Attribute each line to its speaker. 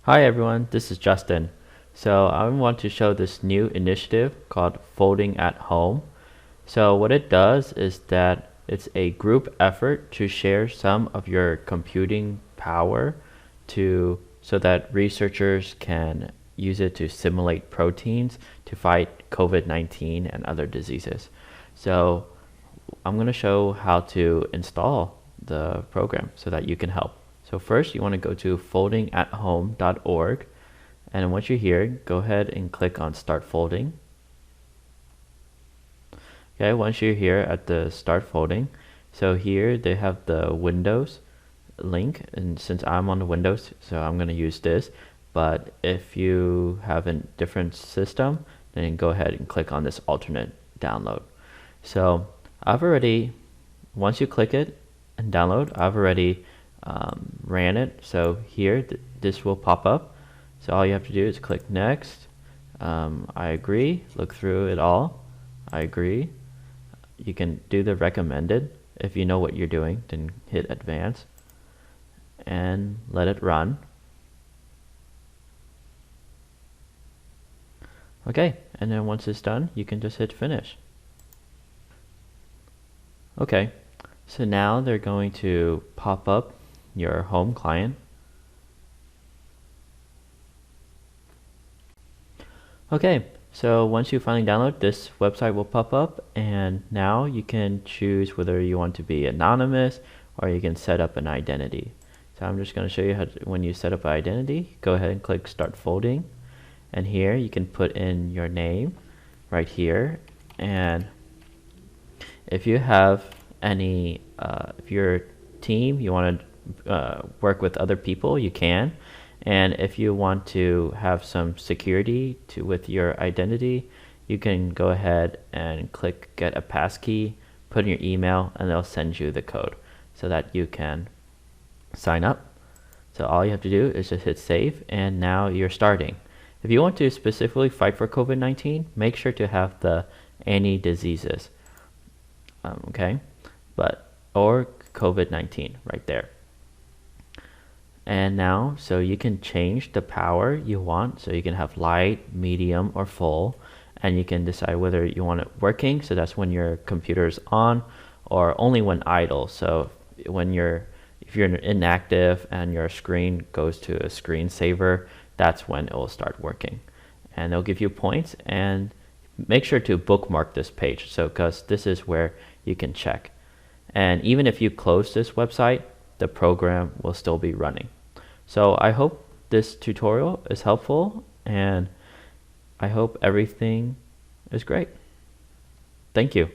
Speaker 1: Hi everyone, this is Justin. So I want to show this new initiative called Folding at Home. So what it does is that it's a group effort to share some of your computing power so that researchers can use it to simulate proteins to fight COVID-19 and other diseases. So I'm going to show how to install the program so that you can help. So first you want to go to foldingathome.org, and once you're here, go ahead and click on Start Folding. Okay, once you're here at the Start Folding, so here they have the Windows link, and since I'm on the Windows, so I'm going to use this. But if you have a different system, then go ahead and click on this alternate download. So once you click it and download, I've already ran it. So here, this will pop up. So all you have to do is click next. I agree, look through it all. I agree. You can do the recommended. If you know what you're doing, then hit advance and let it run. Okay, and then once it's done, you can just hit finish. Okay, so now they're going to pop up your home client. Okay, so once you finally download, this website will pop up, and now you can choose whether you want to be anonymous or you can set up an identity. So I'm just going to show you how to, when you set up an identity, go ahead and click Start Folding, and here you can put in your name right here. And if you have any, if your team, you want to work with other people, you can. And if you want to have some security with your identity, you can go ahead and click Get a Passkey, put in your email, and they'll send you the code so that you can sign up. So all you have to do is just hit save, and now you're starting. If you want to specifically fight for COVID-19, make sure to have the any diseases, okay, or COVID-19 right there. And now, so you can change the power you want. So you can have light, medium, or full, and you can decide whether you want it working. So that's when your computer is on, or only when idle. So if you're inactive and your screen goes to a screensaver, that's when it will start working. And they'll give you points, and make sure to bookmark this page. So because this is where you can check. And even if you close this website, the program will still be running. So I hope this tutorial is helpful, and I hope everything is great. Thank you.